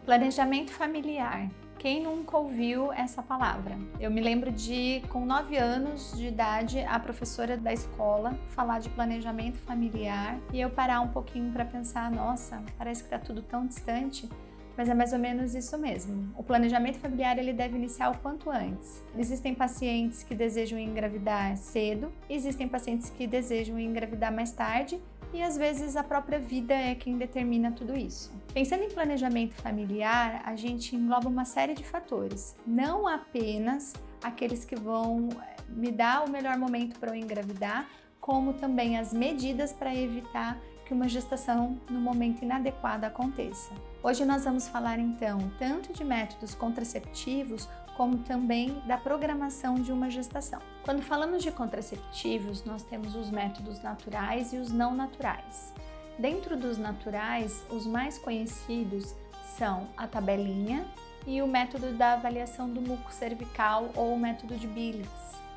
Planejamento familiar. Quem nunca ouviu essa palavra? Eu me lembro de, com 9 anos de idade, a professora da escola falar de planejamento familiar e eu parar um pouquinho para pensar, nossa, parece que está tudo tão distante, mas é mais ou menos isso mesmo. O planejamento familiar ele deve iniciar o quanto antes. Existem pacientes que desejam engravidar cedo, existem pacientes que desejam engravidar mais tarde, e às vezes a própria vida é quem determina tudo isso. Pensando em planejamento familiar, a gente engloba uma série de fatores, não apenas aqueles que vão me dar o melhor momento para eu engravidar, como também as medidas para evitar que uma gestação no momento inadequado aconteça. Hoje nós vamos falar então tanto de métodos contraceptivos como também da programação de uma gestação. Quando falamos de contraceptivos, nós temos os métodos naturais e os não naturais. Dentro dos naturais, os mais conhecidos são a tabelinha e o método da avaliação do muco cervical ou o método de Billings.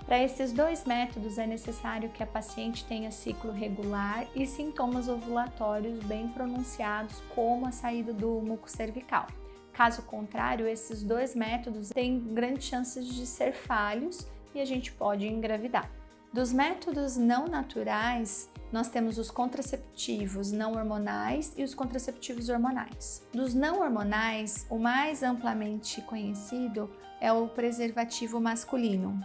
Para esses dois métodos é necessário que a paciente tenha ciclo regular e sintomas ovulatórios bem pronunciados, como a saída do muco cervical. Caso contrário, esses dois métodos têm grandes chances de ser falhos e a gente pode engravidar. Dos métodos não naturais, nós temos os contraceptivos não hormonais e os contraceptivos hormonais. Dos não hormonais, o mais amplamente conhecido é o preservativo masculino.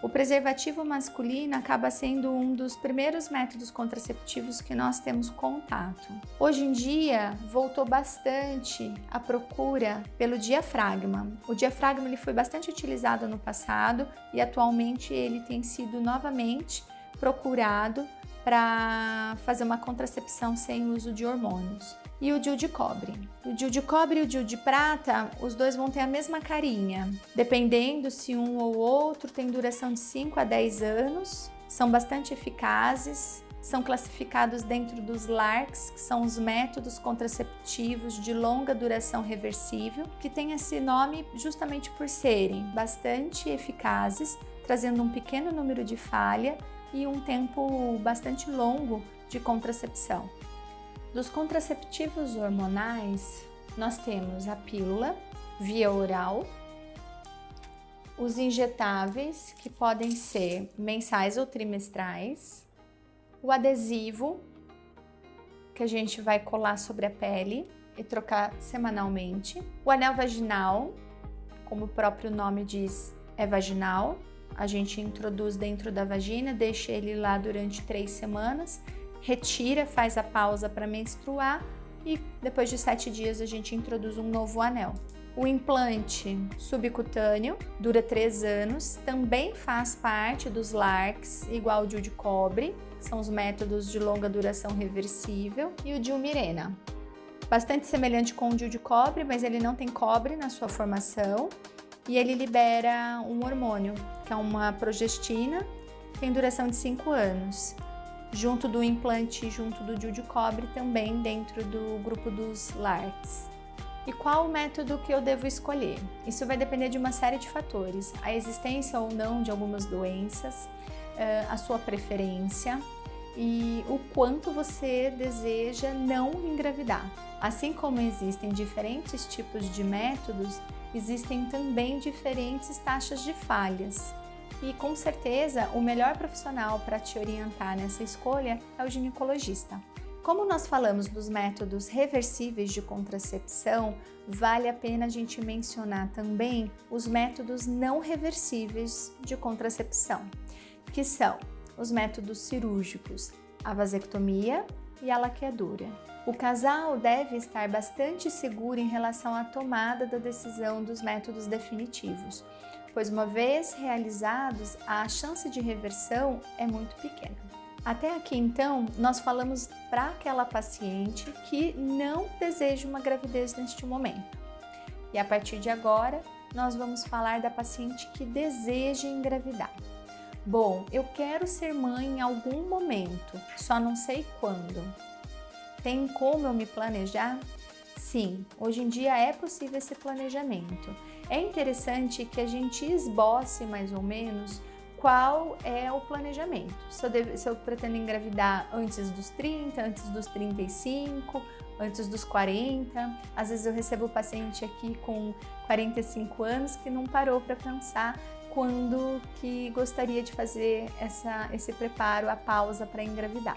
O preservativo masculino acaba sendo um dos primeiros métodos contraceptivos que nós temos contato. Hoje em dia, voltou bastante a procura pelo diafragma. O diafragma ele foi bastante utilizado no passado e atualmente ele tem sido novamente procurado para fazer uma contracepção sem uso de hormônios. E o DIU de cobre. O DIU de cobre e o DIU de prata, os dois vão ter a mesma carinha. Dependendo se um ou outro, tem duração de 5 a 10 anos, são bastante eficazes, são classificados dentro dos LARCs, que são os métodos contraceptivos de longa duração reversível, que tem esse nome justamente por serem bastante eficazes, trazendo um pequeno número de falha e um tempo bastante longo de contracepção. Dos contraceptivos hormonais, nós temos a pílula via oral, os injetáveis, que podem ser mensais ou trimestrais, o adesivo, que a gente vai colar sobre a pele e trocar semanalmente, o anel vaginal, como o próprio nome diz, é vaginal, a gente introduz dentro da vagina, deixa ele lá durante 3 semanas, retira, faz a pausa para menstruar e depois de 7 dias a gente introduz um novo anel. O implante subcutâneo dura 3 anos, também faz parte dos LARCs, igual o DIU de cobre, são os métodos de longa duração reversível, e o DIU Mirena. Bastante semelhante com o DIU de cobre, mas ele não tem cobre na sua formação e ele libera um hormônio, que é uma progestina, tem duração de 5 anos. Junto do implante, junto do DIU de cobre, também dentro do grupo dos LARCs. E qual o método que eu devo escolher? Isso vai depender de uma série de fatores, a existência ou não de algumas doenças, a sua preferência e o quanto você deseja não engravidar. Assim como existem diferentes tipos de métodos, existem também diferentes taxas de falhas. E com certeza o melhor profissional para te orientar nessa escolha é o ginecologista. Como nós falamos dos métodos reversíveis de contracepção, vale a pena a gente mencionar também os métodos não reversíveis de contracepção, que são os métodos cirúrgicos, a vasectomia e a laqueadura. O casal deve estar bastante seguro em relação à tomada da decisão dos métodos definitivos, pois uma vez realizados, a chance de reversão é muito pequena. Até aqui então, nós falamos para aquela paciente que não deseja uma gravidez neste momento. E a partir de agora, nós vamos falar da paciente que deseja engravidar. Bom, eu quero ser mãe em algum momento, só não sei quando. Tem como eu me planejar? Sim, hoje em dia é possível esse planejamento. É interessante que a gente esboce mais ou menos qual é o planejamento. Se eu pretendo engravidar antes dos 30, antes dos 35, antes dos 40. Às vezes eu recebo paciente aqui com 45 anos que não parou para pensar quando que gostaria de fazer esse preparo, a pausa para engravidar.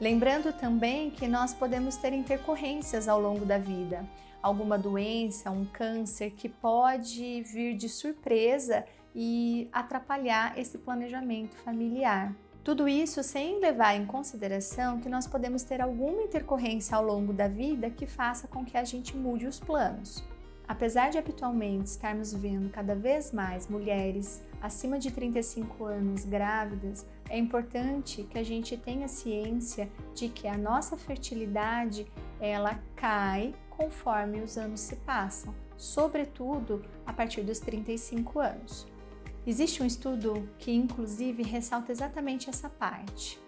Lembrando também que nós podemos ter intercorrências ao longo da vida, alguma doença, um câncer que pode vir de surpresa e atrapalhar esse planejamento familiar. Tudo isso sem levar em consideração que nós podemos ter alguma intercorrência ao longo da vida que faça com que a gente mude os planos. Apesar de habitualmente estarmos vendo cada vez mais mulheres acima de 35 anos grávidas, é importante que a gente tenha ciência de que a nossa fertilidade ela cai conforme os anos se passam, sobretudo a partir dos 35 anos. Existe um estudo que inclusive ressalta exatamente essa parte.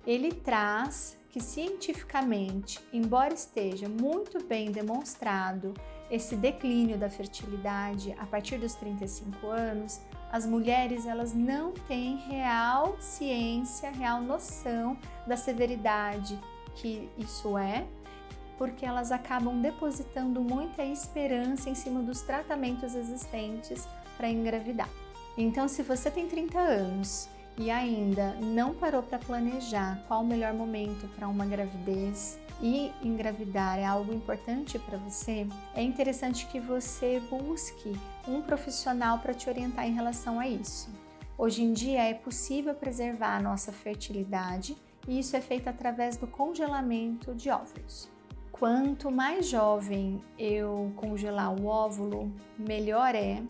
Ele traz que cientificamente, embora esteja muito bem demonstrado esse declínio da fertilidade a partir dos 35 anos, as mulheres elas não têm real ciência, real noção da severidade que isso é, porque elas acabam depositando muita esperança em cima dos tratamentos existentes para engravidar. Então, se você tem 30 anos e ainda não parou para planejar qual o melhor momento para uma gravidez e engravidar é algo importante para você, é interessante que você busque um profissional para te orientar em relação a isso. Hoje em dia é possível preservar a nossa fertilidade e isso é feito através do congelamento de óvulos. Quanto mais jovem eu congelar o óvulo, melhor é,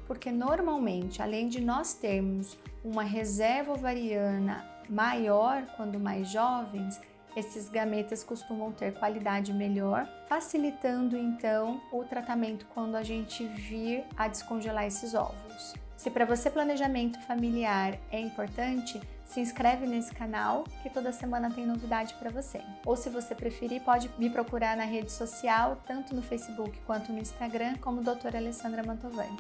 porque normalmente, além de nós termos uma reserva ovariana maior quando mais jovens, esses gametas costumam ter qualidade melhor, facilitando então o tratamento quando a gente vir a descongelar esses óvulos. Se para você planejamento familiar é importante, se inscreve nesse canal que toda semana tem novidade para você. Ou se você preferir, pode me procurar na rede social, tanto no Facebook quanto no Instagram, como Doutora Alessandra Mantovani.